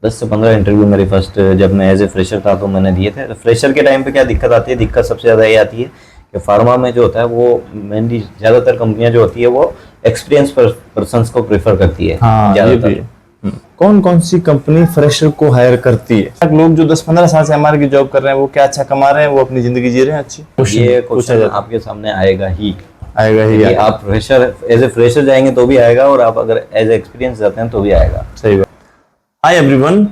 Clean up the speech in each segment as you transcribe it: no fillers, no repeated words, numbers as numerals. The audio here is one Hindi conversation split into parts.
10 से 15 इंटरव्यू मेरी फर्स्ट जब मैं एज ए फ्रेशर था तो मैंने दिए थे। फ्रेशर के टाइम पे क्या दिक्कत आती है, दिक्कत सबसे ज़्यादा ये आती है कि फार्मा में जो होता है वो मेनली ज़्यादातर कंपनियां जो होती है वो एक्सपीरियंस पर्सन्स को प्रेफर करती है। हाँ, ये भी है। कौन कौन सी कंपनी फ्रेशर को हायर करती है? लोग जो 10-15 साल से एमआर की जॉब कर रहे हैं वो क्या अच्छा कमा रहे हैं, वो अपनी जिंदगी जी रहे हैं अच्छी? ये क्वेश्चन आपके सामने आएगा ही ही आप फ्रेशर एज ए फ्रेशर जाएंगे तो भी आएगा, और आप अगर एज एक्सपीरियंस जाते हैं तो भी आएगा। सही बात। Hi everyone,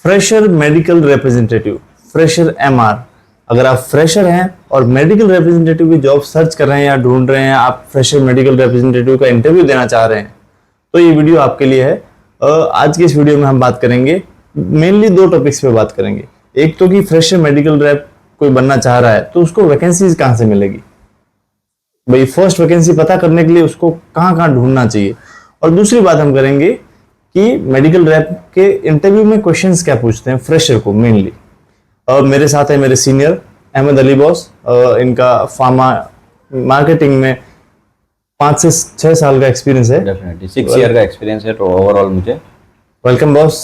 fresher medical representative, fresher MR. अगर आप फ्रेशर हैं और मेडिकल रिप्रेजेंटेटिव की जॉब सर्च कर रहे हैं या ढूंढ रहे हैं, आप फ्रेशर मेडिकल रिप्रेजेंटेटिव का इंटरव्यू देना चाह रहे हैं, तो ये वीडियो आपके लिए है। आज की इस वीडियो में हम बात करेंगे, मेनली 2 टॉपिक्स पे बात करेंगे। एक तो कि फ्रेशर मेडिकल रेप कोई बनना चाह रहा है तो उसको वैकेंसीज कहाँ से मिलेगी, भाई फर्स्ट वैकेंसी पता करने के लिए उसको कहाँ कहाँ ढूंढना चाहिए। और दूसरी बात हम करेंगे कि मेडिकल रेप के इंटरव्यू में क्वेश्चंस क्या पूछते हैं फ्रेशर को मेनली। मेरे साथ है मेरे सीनियर अहमद अली बॉस, इनका फार्मा मार्केटिंग में 5 से 6 साल का एक्सपीरियंस है। डेफिनेटली 6 ईयर का एक्सपीरियंस है तो ओवरऑल मुझे। Welcome boss.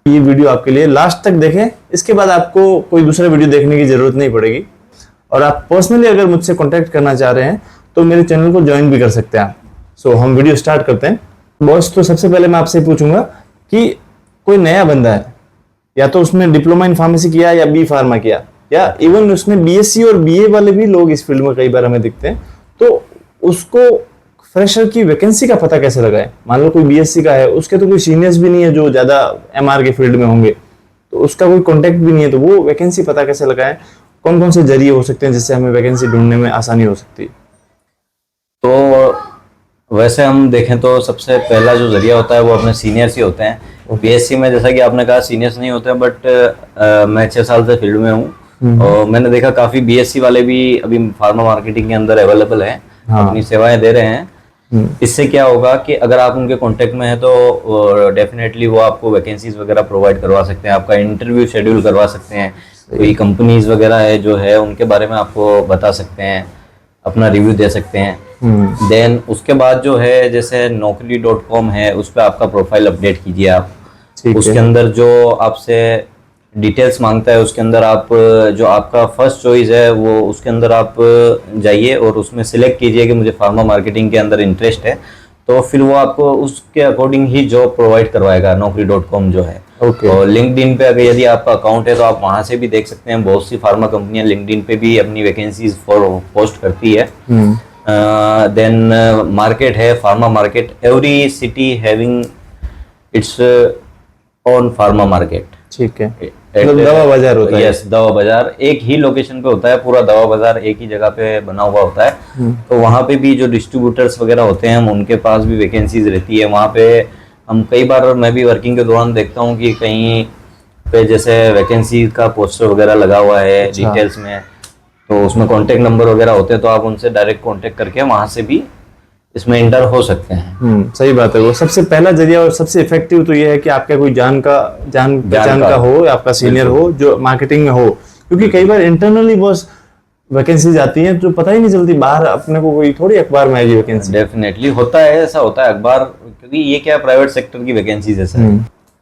ये वीडियो आपके लिए, लास्ट तक देखें, इसके बाद आपको कोई दूसरा वीडियो देखने की जरूरत नहीं पड़ेगी। और आप पर्सनली अगर मुझसे कांटेक्ट करना चाह रहे हैं तो मेरे चैनल को ज्वाइन भी कर सकते हैं आप। सो हम वीडियो स्टार्ट करते हैं। बॉस, तो सबसे पहले मैं आपसे पूछूंगा कि कोई नया बंदा है, या तो उसने डिप्लोमा इन फार्मेसी किया या बी फार्मा किया, या इवन उसने बीएससी और बीए वाले भी लोग इस फील्ड में कई बार हमें दिखते हैं, तो उसको फ्रेशर की वैकेंसी का पता कैसे लगाए? मान लो कोई बीएससी का है, उसके तो कोई सीनियर्स भी नहीं है जो ज्यादा एमआर के फील्ड में होंगे, तो उसका कोई कांटेक्ट भी नहीं है, तो वो वैकेंसी पता कैसे लगाए? कौन कौन से जरिए हो सकते हैं जिससे हमें वैकेंसी ढूंढने में आसानी हो सकती है? तो वैसे हम देखें तो सबसे पहला जो जरिया होता है वो अपने सीनियर्स ही होते हैं। बीएससी में जैसा कि आपने कहा सीनियर्स नहीं होते हैं, बट मैं 6 साल से फील्ड में हूँ और मैंने देखा काफी बीएससी वाले भी अभी फार्मा मार्केटिंग के अंदर अवेलेबल हैं। हाँ। अपनी सेवाएं दे रहे हैं। इससे क्या होगा कि अगर आप उनके कांटेक्ट में हैं तो डेफिनेटली वो आपको वैकेंसीज वगैरह प्रोवाइड करवा सकते हैं, आपका इंटरव्यू शेड्यूल करवा सकते हैं, कोई कंपनीज वगैरह है जो है उनके बारे में आपको बता सकते हैं, अपना रिव्यू दे सकते हैं। देन उसके बाद जो है जैसे naukri.com है, उस पर आपका प्रोफाइल अपडेट कीजिए आप। उसके अंदर जो आपसे डिटेल्स मांगता है उसके अंदर आप जो आपका फर्स्ट चॉइस है वो उसके अंदर आप जाइए और उसमें सिलेक्ट कीजिए कि मुझे फार्मा मार्केटिंग के अंदर इंटरेस्ट है, तो फिर वो आपको उसके अकॉर्डिंग ही जॉब प्रोवाइड करवाएगा naukri.com जो है। और लिंक्डइन पे अगर यदि आपका अकाउंट है तो आप वहां से भी देख सकते हैं, बहुत सी फार्मा कंपनियां लिंक्डइन पे भी अपनी वैकेंसीज पोस्ट करती है। देन मार्केट है, pharma market, every city having its own pharma market. ठीक है, मतलब दवा बाजार होता है। यस, दवा बाजार एक ही लोकेशन पे होता है, पूरा दवा बाजार एक ही जगह पे बना हुआ होता है। तो वहाँ पे भी जो डिस्ट्रीब्यूटर्स वगैरह होते हैं उनके पास भी वैकेंसीज रहती है। वहाँ पे हम कई बार, मैं भी वर्किंग के दौरान देखता हूँ कि कहीं पे जैसे वैकेंसी का पोस्टर वगैरह लगा हुआ है डिटेल्स में, तो उसमें कॉन्टेक्ट नंबर वगैरह होते हैं, तो आप उनसे डायरेक्ट कॉन्टेक्ट करके वहाँ से भी इसमें इंटर हो सकते हैं। सही बात है। वो सबसे पहला जरिया और सबसे इफेक्टिव तो ये है कि आपका कोई जान पहचान का हो, आपका सीनियर हो जो मार्केटिंग में हो, क्योंकि कई बार इंटरनली बस वैकेंसीज आती हैं तो पता ही नहीं चलती, बाहर अपने को कोई थोड़ी अखबार में आएगी वैकेंसी। डेफिनेटली होता है, ऐसा होता है अखबार, क्योंकि ये क्या प्राइवेट सेक्टर की वैकेंसीज है,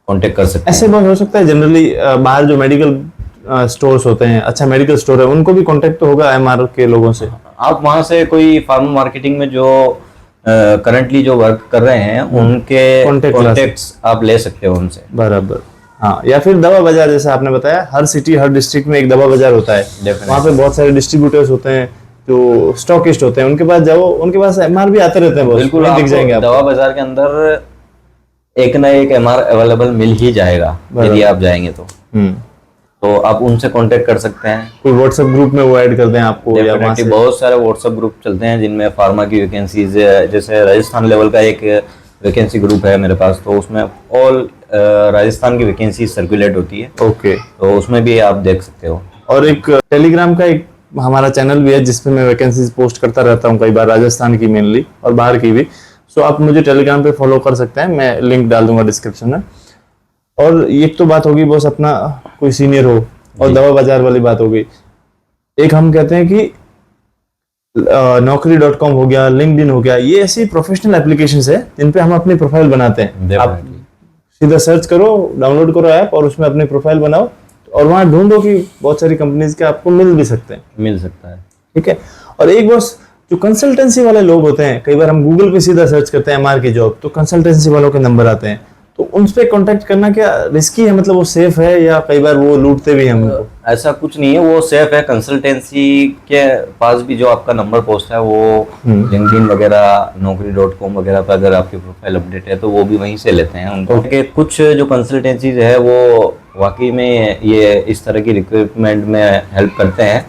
कॉन्टेक्ट कर सकते हैं। ऐसे बात हो सकता है जनरली बाहर जो मेडिकल स्टोर्स होते हैं, अच्छा मेडिकल स्टोर है, उनको भी कॉन्टेक्ट तो होगा एमआर के लोगों से। आप वहां से कोई फार्मा मार्केटिंग में जो करंटली जो वर्क कर रहे हैं उनके कॉन्टेक्ट्स आप ले सकते हो उनसे। बराबर, हाँ। या फिर दवा बाजार, जैसा आपने बताया, हर सिटी हर डिस्ट्रिक्ट में एक दवा बाजार होता है, वहाँ पे बहुत सारे डिस्ट्रीब्यूटर्स होते हैं जो स्टॉकिस्ट होते हैं, उनके पास जाओ, उनके पास एमआर भी आते रहते हैं। बिल्कुल, दिख जाएंगे दवा बाजार के अंदर एक ना एक एमआर अवेलेबल मिल ही जाएगा यदि आप जाएंगे तो आप उनसे कांटेक्ट कर सकते हैं। कोई व्हाट्सएप ग्रुप में वो ऐड कर दें आपको, या वहाँ से बहुत सारे व्हाट्सएप ग्रुप चलते हैं जिनमें फार्मा की वैकेंसीज, जैसे राजस्थान लेवल का एक वैकेंसी ग्रुप है मेरे पास, तो उसमें ऑल राजस्थान की वैकेंसी सर्कुलेट होती है। ओके, तो उसमें भी आप देख सकते हो। और एक टेलीग्राम का एक हमारा चैनल भी है जिसपे मैं वैकेंसीज पोस्ट करता रहता हूँ, कई बार राजस्थान की मेनली और बाहर की भी। सो आप मुझे टेलीग्राम पे फॉलो कर सकते हैं, मैं लिंक डाल दूंगा डिस्क्रिप्शन में। और एक तो बात होगी बस अपना कोई सीनियर हो, और दवा बाजार वाली बात हो गई। एक हम कहते हैं कि naukri.com हो गया, लिंक्डइन हो गया, ये ऐसी प्रोफेशनल एप्लीकेशंस है जिन पे हम अपनी प्रोफाइल बनाते हैं। आप सीधा सर्च करो, डाउनलोड करो ऐप और उसमें अपनी प्रोफाइल बनाओ और वहां ढूंढो कि बहुत सारी कंपनीज के आपको मिल भी सकते हैं। मिल सकता है। ठीक है। और एक बॉस, जो कंसल्टेंसी वाले लोग होते हैं, कई बार हम गूगल पे सीधा सर्च करते हैं एमआर की जॉब, तो कंसल्टेंसी वालों के नंबर आते हैं, तो उन पे कांटेक्ट करना क्या रिस्की है, मतलब वो सेफ है या कई बार वो लूटते भी हैं हमको? ऐसा कुछ नहीं है, वो सेफ है। कंसल्टेंसी के पास भी जो आपका नंबर पोस्ट है वो लिंक्डइन वगैरह, naukri.com वगैरह पर अगर आपकी प्रोफाइल अपडेट है तो वो भी वहीं से लेते हैं उनको। के कुछ जो कंसल्टेंसीज है वो वाकई में ये इस तरह की रिक्रूटमेंट में हेल्प करते हैं,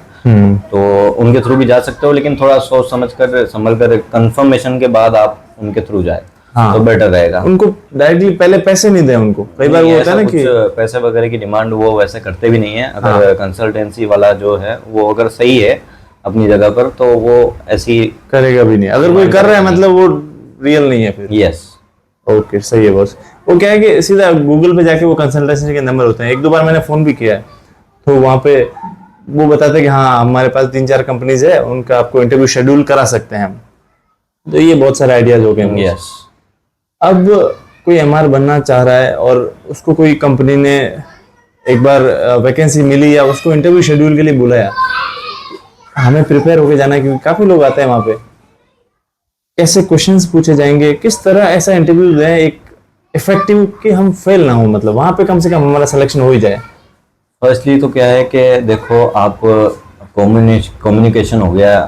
तो उनके थ्रू भी जा सकते हो, लेकिन थोड़ा सोच समझ कर संभल कर कंफर्मेशन के बाद आप उनके थ्रू जाए तो बेटर रहेगा। उनको डायरेक्टली पहले पैसे नहीं दें उनको, कई बार वो होता है ना कि पैसे वगैरह की डिमांड वो वैसे करते भी नहीं है। अगर कंसल्टेंसी वाला जो है वो अगर सही है अपनी जगह पर तो वो ऐसी करेगा भी नहीं। अगर कोई कर रहा है मतलब वो रियल नहीं है फिर। यस, ओके, सही है बॉस। वो क्या है कि सीधा गूगल पे जाके वो कंसल्टेंसी के नंबर होते हैं। एक दो बार मैंने फोन भी किया है तो वहां पे वो बताते हैं कि हाँ हमारे पास 3-4 कंपनीज है, उनका आपको इंटरव्यू शेड्यूल करा सकते हैं हम। तो ये बहुत सारे आइडियाज हो गए। यस। अब कोई एमआर बनना चाह रहा है और उसको कोई कंपनी ने एक बार वैकेंसी मिली या उसको इंटरव्यू शेड्यूल के लिए बुलाया, हमें प्रिपेयर होके जाना है क्योंकि काफी लोग आते हैं वहां पे। कैसे क्वेश्चंस पूछे जाएंगे, किस तरह ऐसा इंटरव्यू दें एक इफेक्टिव कि हम फेल ना हो, मतलब वहां पे कम से कम हमारा सिलेक्शन हो ही जाए। फर्स्टली तो क्या है कि देखो, आप कम्युनिकेशन हो गया,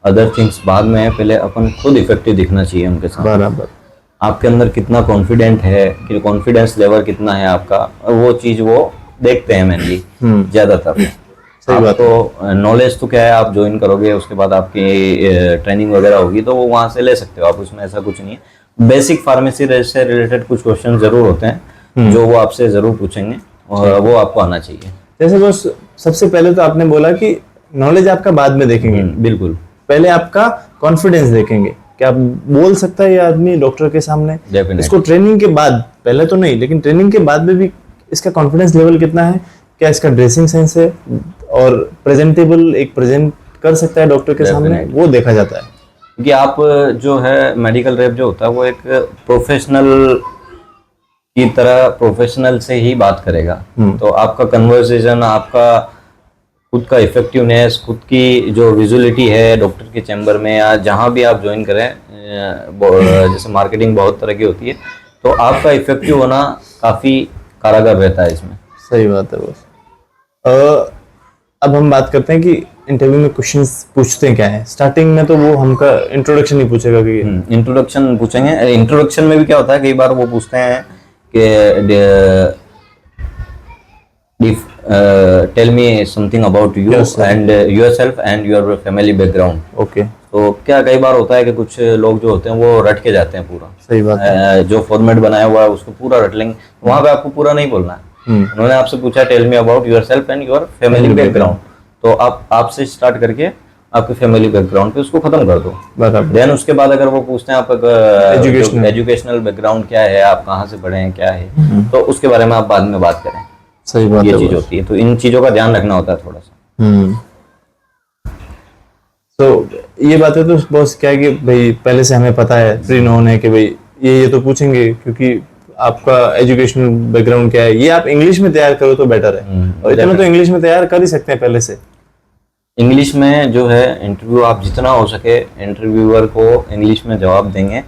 अदर थिंग्स बाद में है, पहले अपन खुद इफेक्टिव दिखना चाहिए उनके साथ। बराबर। आपके अंदर कितना कॉन्फिडेंट है, कि कॉन्फिडेंस लेवल कितना है आपका, वो चीज वो देखते हैं मेनली ज्यादातर। सही बात है। तो नॉलेज तो क्या है, आप ज्वाइन करोगे उसके बाद आपकी ट्रेनिंग वगैरह होगी तो वो वहां से ले सकते हो आप, उसमें ऐसा कुछ नहीं है। बेसिक फार्मेसी से रिलेटेड कुछ क्वेश्चन जरूर होते हैं जो वो आपसे जरूर पूछेंगे और वो आपको आना चाहिए। जैसे बस सबसे पहले तो आपने बोला कि नॉलेज आपका बाद में देखेंगे, बिल्कुल, पहले आपका कॉन्फिडेंस देखेंगे कि आप बोल सकता है ये आदमी डॉक्टर के सामने। इसको ट्रेनिंग के बाद, पहले तो नहीं लेकिन ट्रेनिंग के बाद में भी इसका कॉन्फिडेंस लेवल कितना है, क्या इसका ड्रेसिंग सेंस है और प्रेजेंटेबल एक प्रेजेंट कर सकता है डॉक्टर के सामने, वो देखा जाता है। क्योंकि आप जो है मेडिकल रेप जो होता है वो एक प्रोफेशनल की तरह प्रोफेशनल से ही बात करेगा, तो आपका कन्वर्सेशन, आपका खुद का इफेक्टिवनेस, खुद की जो विजुअलिटी है डॉक्टर के चैम्बर में या जहाँ भी आप ज्वाइन करें, जैसे मार्केटिंग बहुत तरह की होती है, तो आपका इफेक्टिव होना काफ़ी कारगर रहता है इसमें। सही बात है बस। अब हम बात करते हैं कि इंटरव्यू में क्वेश्चंस पूछते हैं क्या है। स्टार्टिंग में तो वो हमका इंट्रोडक्शन ही पूछेगा कि इंट्रोडक्शन पूछेंगे। इंट्रोडक्शन में भी क्या होता है, कई बार वो पूछते हैं कि tell me something about you and yourself and your family background. Okay. तो क्या कई बार होता है कि कुछ लोग जो होते हैं वो रट के जाते हैं पूरा। सही बात है। जो फॉर्मेट बनाया हुआ है उसको पूरा रट लेंगे, वहां पे आपको पूरा नहीं बोलना है। उन्होंने आपसे पूछा tell me about yourself and your family background, तो आप आपसे स्टार्ट करके आपके फैमिली बैकग्राउंड पे उसको खत्म कर दो। देन उसके बाद अगर वो पूछते हैं आपका एजुकेशनल बैकग्राउंड क्या है, आप कहाँ से पढ़े हैं, क्या है, तो उसके बारे में आप बाद में बात करें। सही बात ये चीज होती है, तो इन चीजों का ध्यान रखना होता है थोड़ा सा। तो ये बातें तो बॉस क्या है कि भाई पहले से हमें पता है, प्री नोन है कि भाई ये तो पूछेंगे, क्योंकि आपका एजुकेशनल बैकग्राउंड क्या है ये आप इंग्लिश में तैयार करो तो बेटर है। और इतना तो इंग्लिश में तैयार कर ही सकते हैं पहले से। इंग्लिश में जो है इंटरव्यू आप जितना हो सके इंटरव्यूअर को इंग्लिश में जवाब देंगे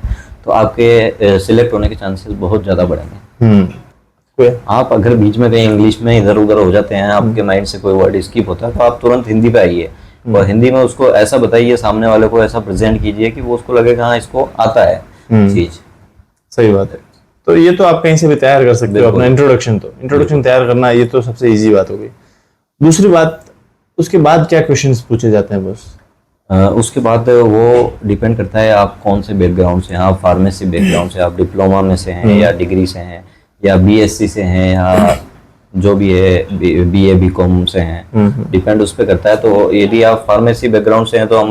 तो आपके सिलेक्ट होने के चांसेस बहुत ज़्यादा बढ़ेंगे। आप अगर बीच में कहीं इंग्लिश में इधर उधर हो जाते हैं, आपके माइंड से कोई वर्ड स्किप होता है, तो आप तुरंत हिंदी पे आइए और हिंदी में उसको ऐसा बताइए, सामने वाले को ऐसा प्रेजेंट कीजिए कि वो उसको लगे हाँ इसको आता है चीज। सही बात है। तो ये तो आप कहीं से भी तैयार कर सकते हो अपना इंट्रोडक्शन। तो इंट्रोडक्शन तैयार करना ये तो सबसे इजी बात हो गई। दूसरी बात, उसके बाद क्या क्वेश्चंस पूछे जाते हैं बस? उसके बाद वो डिपेंड करता है आप कौन से बैकग्राउंड से हैं। आप फार्मेसी बैकग्राउंड से, आप डिप्लोमा में से हैं या डिग्री से हैं या बीएससी से हैं या जो भी है बीए बीकॉम से हैं, डिपेंड उस पर करता है। तो यदि आप फार्मेसी बैकग्राउंड से हैं तो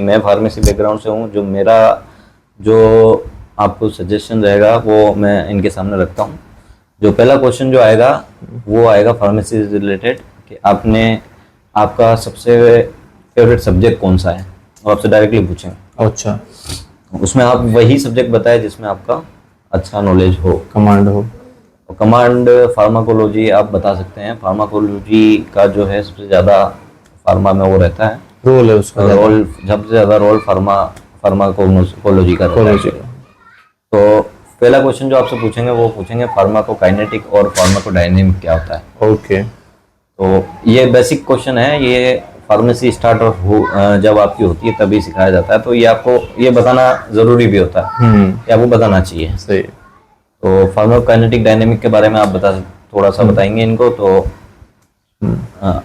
मैं फार्मेसी बैकग्राउंड से हूँ, जो मेरा जो आपको सजेशन रहेगा वो मैं इनके सामने रखता हूँ। जो पहला क्वेश्चन जो आएगा वो आएगा फार्मेसी से रिलेटेड कि आपका सबसे फेवरेट सब्जेक्ट कौन सा है, वो आपसे डायरेक्टली पूछेंगे। अच्छा। उसमें आप वही सब्जेक्ट बताएं जिसमें आपका अच्छा नॉलेज हो, कमांड हो। कमांड फार्माकोलॉजी आप बता सकते हैं। फार्माकोलॉजी का जो है सबसे ज़्यादा फार्मा में वो रहता है, रोल है उसका, रोल सबसे ज़्यादा रोल फार्माकोलॉजी का रहता है। तो पहला क्वेश्चन जो आपसे पूछेंगे वो पूछेंगे फार्माकोकाइनेटिक और फार्माकोडायनेमिक क्या होता है। ओके। तो ये बेसिक क्वेश्चन है, ये फार्मेसी स्टार्ट जब आपकी होती है तभी सिखाया जाता है, तो ये आपको ये बताना जरूरी भी होता है, ये आपको बताना चाहिए। सही। तो फार्माकोकाइनेटिक डायनेमिक के बारे में आप थोड़ा सा बताएंगे इनको।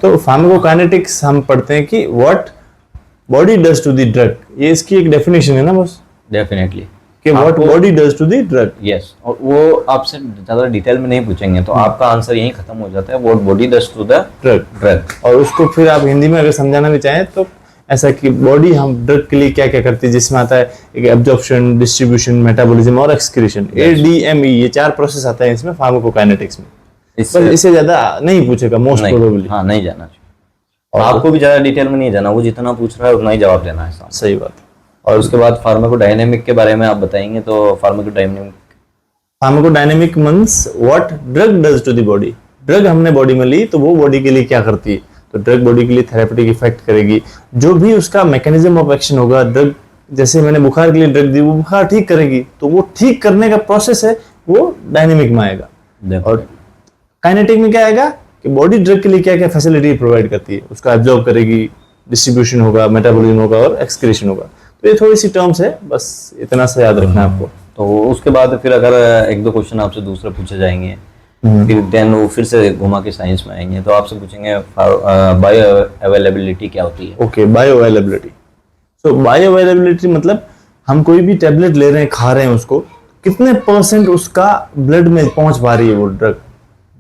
तो फार्माकोकाइनेटिक्स हम पढ़ते हैं कि what body does to the drug, ये इसकी एक डेफिनेशन है ना बस। डेफिनेटली कि what body does to the drug. Yes, और वो आपसे ज्यादा डिटेल में नहीं पूछेंगे तो आपका आंसर यहीं खत्म हो जाता है, what body does to the drug. और उसको फिर आप हिंदी में अगर समझाना भी चाहें तो ऐसा कि बॉडी हम ड्रग के लिए क्या क्या करती है, जिसमें आता है एक एब्जॉर्प्शन, डिस्ट्रीब्यूशन, मेटाबॉलिज्म और एक्सक्रीशन, ADME, ये 4 प्रोसेस आता है इसमें फार्माकोकाइनेटिक्स में। इससे ज्यादा नहीं पूछेगा मोस्ट प्रोबेबली। हाँ, नहीं जाना चाहिए, और आपको भी ज्यादा डिटेल में नहीं जाना, वो जितना पूछ रहा है उतना ही जवाब देना है। सही बात। और उसके बाद फार्माकोडायनेमिक के बारे में आप बताएंगे। तो pharmacodynamic means what drug does to the body. Drug हमने बॉडी में ली तो वो बॉडी के लिए क्या करती है, तो ड्रग बॉडी के लिए थेरेपेटिक इफेक्ट करेगी, जो भी उसका मैकेनिज्म ऑफ एक्शन होगा। ड्रग जैसे मैंने बुखार के लिए ड्रग दी, वो बुखार ठीक करेगी, तो वो ठीक करने का प्रोसेस है वो डायनेमिक में आएगा। और काइनेटिक में क्या आएगा कि बॉडी ड्रग के लिए क्या क्या फैसिलिटी प्रोवाइड करती है, उसका एब्जॉर्ब करेगी, डिस्ट्रीब्यूशन होगा, मेटाबॉलिज्म होगा और एक्सक्रीशन होगा। तो ये थोड़ी सी टर्म्स है, बस इतना सा याद रखना है आपको। तो उसके बाद फिर अगर 1-2 क्वेश्चन आपसे दूसरे पूछे जाएंगे, फिर देन वो फिर से घुमा के साइंस में आएंगे, तो आपसे पूछेंगे बायो अवेलेबिलिटी क्या होती है। Okay, bioavailability. So bioavailability मतलब हम कोई भी टेबलेट ले रहे हैं, खा रहे हैं, उसको कितने % उसका ब्लड में पहुंच पा रही है वो ड्रग।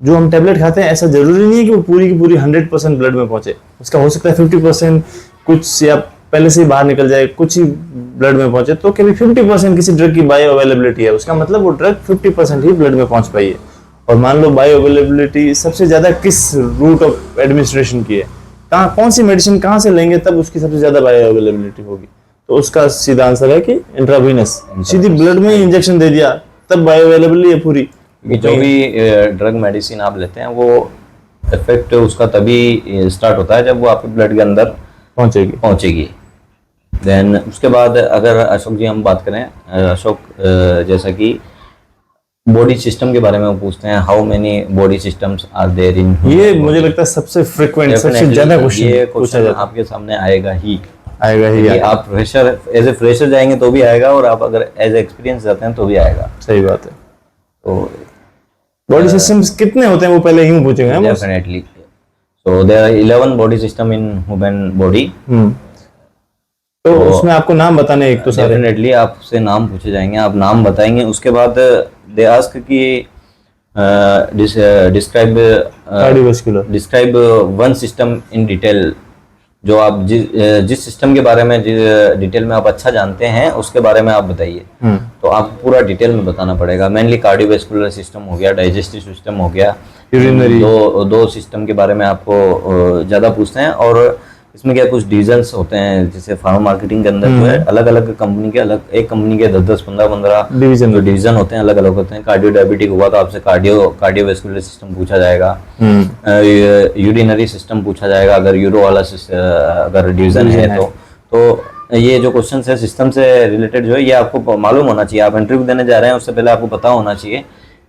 जो हम टेबलेट खाते हैं ऐसा जरूरी नहीं है कि वो पूरी की पूरी 100% ब्लड में पहुंचे, उसका हो सकता है 50% कुछ या पहले से ही बाहर निकल जाए, कुछ ही ब्लड में पहुंचे। तो कभी 50% किसी ड्रग की बायो अवेलेबिलिटी है, उसका मतलब वो ड्रग 50% ही ब्लड में पहुंच पाई है। और मान लो बायो अवेलेबिलिटी सबसे ज्यादा किस रूट ऑफ एडमिनिस्ट्रेशन की है, कहाँ कौन सी मेडिसिन कहाँ से लेंगे तब उसकी सबसे ज्यादा बायो अवेलेबिलिटी होगी, तो उसका सीधा आंसर है कि इंट्रावीनस, सीधी ब्लड में इंजेक्शन दे दिया तब बायो अवेलेबिलिटी है पूरी। जो भी ड्रग मेडिसिन आप लेते हैं वो इफेक्ट उसका तभी स्टार्ट होता है जब वो आपके ब्लड के अंदर पहुंचेगी। देन उसके बाद अगर अशोक जी हम बात करें, अशोक जैसा कि बॉडी सिस्टम के बारे में वो पूछते हैं, how many body systems are there in. ये मुझे लगता है सबसे फ्रीक्वेंट, सबसे ज्यादा क्वेश्चन ये क्वेश्चन आपके सामने आएगा ही। आप फ्रेशर एज ए फ्रेशर जाएंगे तो भी आएगा, और आप अगर एज ए एक्सपीरियंस जाते हैं तो भी आएगा। सही बात है। तो बॉडी सिस्टम्स कितने होते हैं वो पहले यूं पूछेंगे। Definitely. So there are 11 body system in human body. तो उसमें आपको नाम बताने एक तो सारे। डेफिनेटली आपसे नाम पूछे जाएंगे, आप नाम बताएंगे। उसके बाद दे आस्क कि describe one system in detail. जो आप जिस सिस्टम के बारे में डिटेल में आप अच्छा जानते हैं उसके बारे में आप बताइए। तो आपको पूरा डिटेल में बताना पड़ेगा। मेनली कार्डियोवैस्कुलर सिस्टम हो गया, डाइजेस्टिव सिस्टम हो गया, यूरिनरी, दो सिस्टम के बारे में आपको ज़्यादा पूछते हैं। और इसमें क्या कुछ डिविजन्स होते हैं, जैसे फार्मा मार्केटिंग के अंदर जो है अलग अलग कंपनी के एक कंपनी के 10-10, 15-15 डिवीजन होते हैं, अलग अलग होते हैं। कार्डियो डायबिटिक हुआ तो आपसे कार्डियोवैस्कुलर सिस्टम पूछा जाएगा, यूरिनरी सिस्टम पूछा जाएगा अगर यूरो वाला अगर डिवीजन है तो ये जो क्वेश्चन है सिस्टम से रिलेटेड जो है ये आपको मालूम होना चाहिए। आप इंटरव्यू देने जा रहे हैं उससे पहले आपको पता होना चाहिए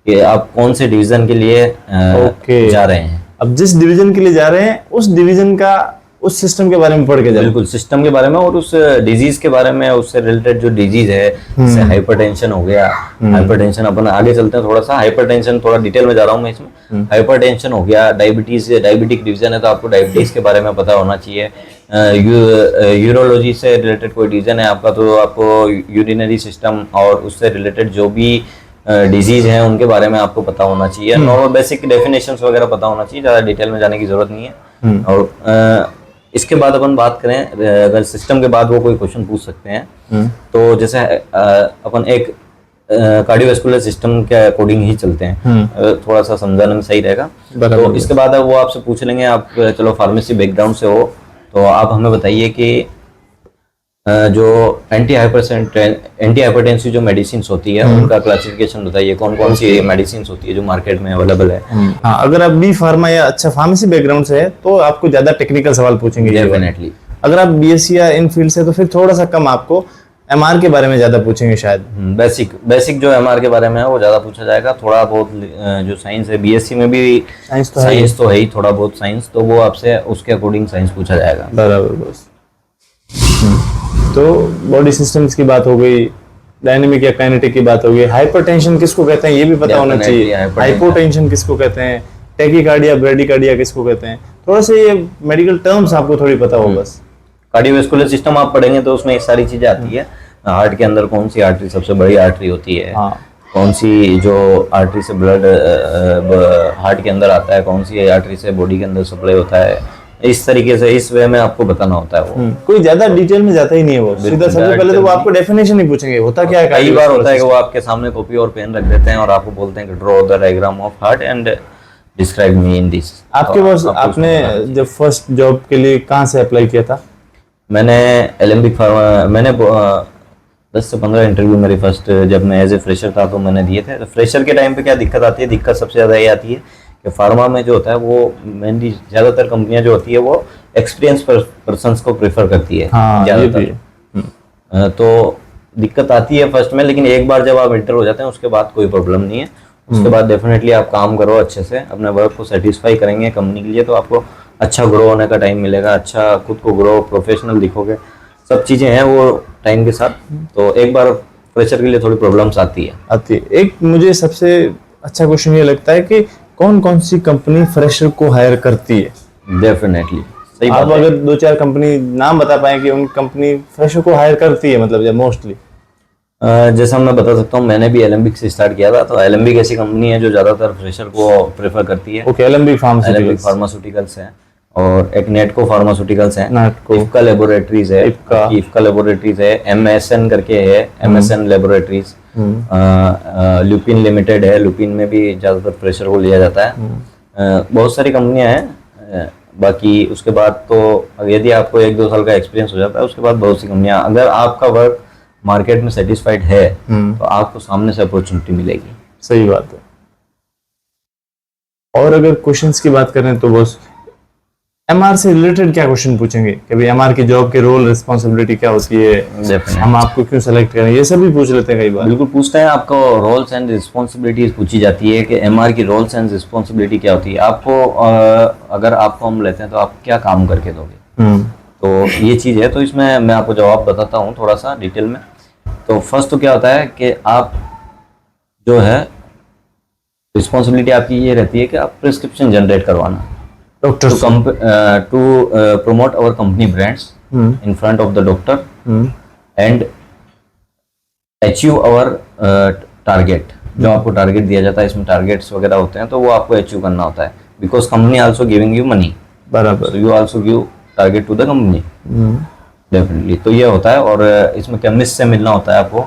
कि आप कौन से डिवीजन के लिए जा रहे हैं। अब जिस डिवीजन के लिए जा रहे हैं उस डिवीजन का उस सिस्टम के बारे में पढ़ के जाओ। बिल्कुल, सिस्टम के बारे में और उस डिजीज के बारे में, उससे रिलेटेड जो डिजीज है, जैसे हाइपरटेंशन हो गया। हाइपरटेंशन अपन आगे चलते हैं थोड़ा सा। हाइपरटेंशन थोड़ा डिटेल में जा रहा हूँ मैं इसमें। हाइपरटेंशन हो गया, डायबिटीज, डायबिटिक डिवीजन है तो आपको डायबिटीज के बारे में पता होना चाहिए। यूरोलॉजी से रिलेटेड कोई डिवीजन है आपका तो आपको यूरिनरी सिस्टम और उससे रिलेटेड जो भी डिजीज हैं उनके बारे में आपको पता होना चाहिए। नॉर्मल बेसिक डेफिनेशंस वगैरह पता होना चाहिए, ज़्यादा डिटेल में जाने की जरूरत नहीं है। और इसके बाद अपन बात करें, अगर सिस्टम के बाद वो कोई क्वेश्चन पूछ सकते हैं तो जैसे अपन एक कार्डियोवैस्कुलर सिस्टम के अकॉर्डिंग ही चलते हैं, थोड़ा सा समझाने में सही रहेगा। तो इसके बाद वो आपसे पूछ लेंगे, आप चलो फार्मेसी बैकग्राउंड से हो तो आप हमें बताइए कि जो एंटी हाइपरटेंसिव जो मेडिसिन होती है उनका क्लासिफिकेशन बताइए, कौन कौन सी मेडिसिन होती है जो मार्केट में अवेलेबल है। हाँ, अगर आप बी फार्मा या अच्छा फार्मेसी बैकग्राउंड से है तो आपको ज्यादा टेक्निकल सवाल पूछेंगे डेफिनेटली। अगर आप बीएससी या इन फील्ड से तो फिर थोड़ा सा कम आपको एमआर के बारे में ज्यादा पूछेंगे शायद। बेसिक जो एमआर के बारे में है वो ज्यादा पूछा जाएगा। थोड़ा बहुत जो साइंस है, बीएससी में भी साइंस तो है ही, थोड़ा बहुत साइंस, तो वो आपसे उसके अकॉर्डिंग साइंस पूछा जाएगा। बराबर बस। तो बॉडी सिस्टम्स की बात हो गई, डायनेमिक या काइनेटिक की बात हो गई, हाइपरटेंशन किसको कहते हैं ये भी पता होना चाहिए, हाइपोटेंशन किसको कहते हैं, टैकीकार्डिया, ब्रेडिकार्डिया किसको कहते हैं, थोड़ा सा ये मेडिकल टर्म्स आपको थोड़ी पता हो बस। कार्डियोवैस्कुलर सिस्टम आप पढ़ेंगे तो उसमें ये सारी चीजें आती है। हार्ट के अंदर कौन सी आर्टरी सबसे बड़ी आर्टरी होती है, कौन सी जो आर्टरी से ब्लड हार्ट के अंदर आता है, कौन सी आर्टरी से बॉडी के अंदर सप्लाई होता है, इस तरीके से इस वे में आपको बताना होता है। वो कोई ज्यादा डिटेल में जाता ही नहीं है, वो सीधा सबसे पहले तो वो आपको डेफिनेशन ही पूछेंगे होता क्या है। कई बार होता है कि वो आपके सामने कॉपी और पेन रख देते हैं और आपको बोलते हैं कि draw the diagram of heart and describe me in this. आपके पास आपने जब फर्स्ट जॉब के लिए कहाँ से अप्लाई किया था? मैंने एलेम्बिक फार्मा, मैंने 10 से 15 इंटरव्यू मेरी फर्स्ट जब मैं एज ए फ्रेशर था तो मैंने दिए थे। तो फ्रेशर के टाइम पे क्या दिक्कत आती है, दिक्कत सबसे ज़्यादा ये आती है कि फार्मा में जो होता है वो मेनली ज़्यादातर कंपनियां जो होती है वो एक्सपीरियंस पर्सन्स को प्रेफर करती है ज़्यादातर। तो दिक्कत आती है फर्स्ट में, लेकिन एक बार जब आप इंटर हो जाते हैं उसके बाद कोई प्रॉब्लम नहीं है। उसके बाद डेफिनेटली आप काम करो अच्छे से, अपने वर्क को सेटिस्फाई करेंगे कंपनी के लिए, तो आपको अच्छा ग्रो होने का टाइम मिलेगा, अच्छा खुद को ग्रो, प्रोफेशनल दिखोगे, सब चीज़ें हैं वो टाइम के साथ। तो एक बार फ्रेशर के लिए थोड़ी प्रॉब्लम्स आती है। एक मुझे सबसे अच्छा क्वेश्चन ये लगता है कि कौन कौन सी कंपनी फ्रेशर को हायर करती है? डेफिनेटली सही आप अगर 2-4 कंपनी नाम बता पाए कि उन कंपनी फ्रेशर को हायर करती है, मतलब मोस्टली। जैसा मैं बता सकता हूँ, मैंने भी एलेम्बिक से स्टार्ट किया था, तो एलेम्बिक ऐसी कंपनी है जो ज़्यादातर फ्रेशर को प्रेफर करती है। ओके, एलेम्बिक फार्मास्यूटिकल्स है और एक नेटको फार्मास्यूटिकल्स है, इफ्का लेबोरेटरीज है, इफ्का लेबोरेटरीज है, एमएसएन करके है, एमएसएन लेबोरेटरीज, लुपिन लिमिटेड है, लुपिन में भी ज़्यादातर फ्रेशर को लिया जाता है। बहुत सारी कंपनियां हैं। बाकी उसके बाद तो यदि आपको 1-2 साल का एक्सपीरियंस हो जाता है उसके बाद बहुत सी कंपनियां, अगर आपका वर्क मार्केट में सेटिस्फाइड है तो आपको सामने से अपॉर्चुनिटी मिलेगी। सही बात है। और अगर क्वेश्चंस की बात करें तो बस एमआर से रिलेटेड क्या क्वेश्चन पूछेंगे कि भाई एमआर की जॉब के रोल रिस्पांसिबिलिटी क्या होती है, हम आपको क्यों सेलेक्ट करें, ये सब भी पूछ लेते हैं कई बार। बिल्कुल पूछते हैं, आपको रोल्स एंड रिस्पांसिबिलिटीज पूछी जाती है कि एमआर की रोल्स एंड रिस्पांसिबिलिटी क्या होती है, आपको अगर आपको हम लेते हैं तो आप क्या काम करके दोगे। तो ये चीज़ है, तो इसमें मैं आपको जवाब बताता हूँ थोड़ा सा डिटेल में। तो फर्स्ट तो क्या होता है कि आप जो है रिस्पांसिबिलिटी आपकी ये रहती है कि आप प्रिस्क्रिप्शन जनरेट करवाना, doctor to promote our company brands in front of the doctor and achieve our target। जो आपको टारगेट दिया जाता है, इसमें टारगेट्स वगैरह होते हैं, तो वो आपको अचीव करना होता है, because company also giving you money. बराबर, you also give target to the company definitely. तो ये होता है। और इसमें केमिस्ट से मिलना होता है आपको,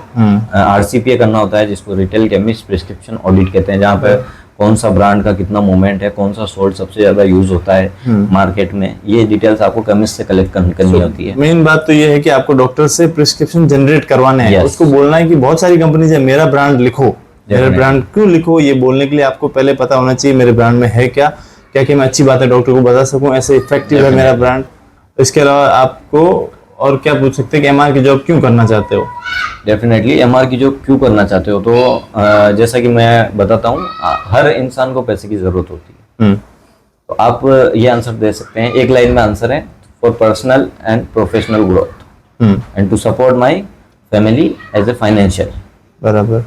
आरसीपीए करना होता है जिसको रिटेल केमिस्ट प्रिस्क्रिप्शन ऑडिट कहते हैं, जहाँ पे कौन सा ब्रांड का कितना मूवमेंट है, कौन सा सोल्ट सबसे ज्यादा यूज होता है मार्केट में, ये डिटेल्स आपको केमिस्ट से कलेक्ट करनी होती है। मेन बात तो ये है कि आपको डॉक्टर से प्रिस्क्रिप्शन जनरेट करवाने हैं, उसको बोलना है कि बहुत सारी कंपनीज है, मेरा ब्रांड लिखो, मेरा ब्रांड क्यों लिखो, ये बोलने के लिए आपको पहले पता होना चाहिए मेरे ब्रांड में है क्या क्या कि मैं अच्छी बात है डॉक्टर को बता सकूं, ऐसे इफेक्टिव है मेरा ब्रांड। इसके अलावा आपको और क्या पूछ सकते हैं कि एमआर की जॉब क्यों करना चाहते हो? डेफिनेटली एमआर की जॉब क्यों करना चाहते हो, तो जैसा कि मैं बताता हूँ, हर इंसान को पैसे की जरूरत होती है। तो आप ये आंसर दे सकते हैं, एक लाइन में आंसर है, for personal and professional growth and to support my family as a financial. बराबर,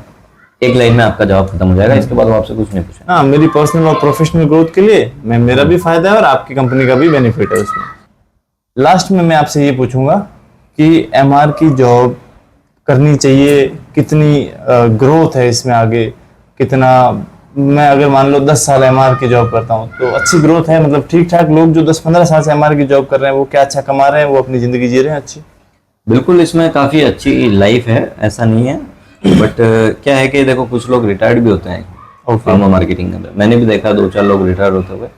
एक लाइन में आपका जवाब खत्म हो जाएगा, इसके बाद आपसे कुछ नहीं पूछना। हाँ, मेरी पर्सनल और प्रोफेशनल ग्रोथ के लिए मेरा भी फायदा है और आपकी कंपनी का भी बेनिफिट है उसमें। लास्ट में मैं आपसे ये पूछूंगा कि एमआर की जॉब करनी चाहिए, कितनी ग्रोथ है इसमें आगे, कितना, मैं अगर मान लो 10 साल एमआर की जॉब करता हूँ तो अच्छी ग्रोथ है, मतलब ठीक ठाक लोग जो 10-15 साल से एमआर की जॉब कर रहे हैं वो क्या अच्छा कमा रहे हैं, वो अपनी जिंदगी जी रहे हैं अच्छी? बिल्कुल, इसमें काफ़ी अच्छी लाइफ है, ऐसा नहीं है। बट क्या है कि देखो कुछ लोग रिटायर्ड भी होते हैं फार्मा मार्केटिंग के अंदर, मैंने भी देखा 2-4 लोग रिटायर्ड होते हुए।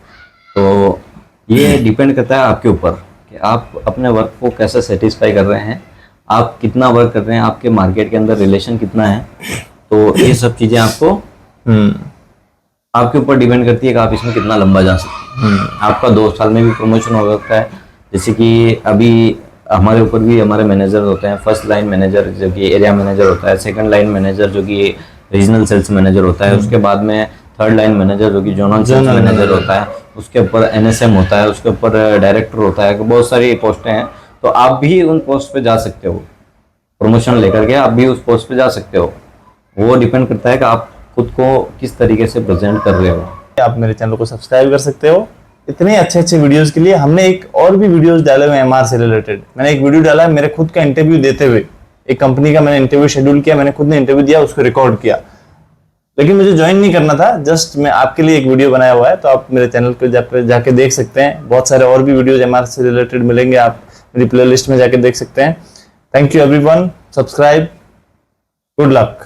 तो ये डिपेंड करता है आपके ऊपर कि आप अपने वर्क को कैसे सेटिस्फाई कर रहे हैं आप कितना वर्क कर रहे हैं, आपके मार्केट के अंदर रिलेशन कितना है, तो ये सब चीजें आपको आपके ऊपर डिपेंड करती है कि आप इसमें कितना लंबा जा सकते हैं। आपका 2 साल में भी प्रमोशन हो सकता है, जैसे कि अभी हमारे ऊपर भी हमारे मैनेजर होते हैं, फर्स्ट लाइन मैनेजर जो कि एरिया मैनेजर होता है, सेकंड लाइन मैनेजर जो कि रीजनल सेल्स मैनेजर होता है, उसके बाद में थर्ड लाइन मैनेजर जो कि जोनल सेल्स मैनेजर होता है, उसके ऊपर एनएसएम होता है, उसके ऊपर डायरेक्टर होता है, बहुत सारी पोस्टें हैं। तो आप भी उन पोस्ट पे जा सकते हो, प्रमोशन लेकर के आप भी उस पोस्ट पे जा सकते हो। वो डिपेंड करता है कि आप खुद को किस तरीके से प्रेजेंट कर रहे हो। आप मेरे चैनल को सब्सक्राइब कर सकते हो। इतने अच्छे अच्छे वीडियोस के लिए हमने एक और भी वीडियोस डाले हुए एमआर से रिलेटेड। मैंने एक वीडियो डाला है मेरे खुद का इंटरव्यू देते हुए, एक कंपनी का मैंने इंटरव्यू शेड्यूल किया, मैंने खुद ने इंटरव्यू दिया, उसको रिकॉर्ड किया, लेकिन मुझे ज्वाइन नहीं करना था, जस्ट मैं आपके लिए एक वीडियो बनाया हुआ है, तो आप मेरे चैनल पे जाके देख सकते हैं। बहुत सारे और भी वीडियोज एमआर से रिलेटेड मिलेंगे, आप मेरी प्ले लिस्ट में जाके देख सकते हैं। Thank you everyone, subscribe, good luck.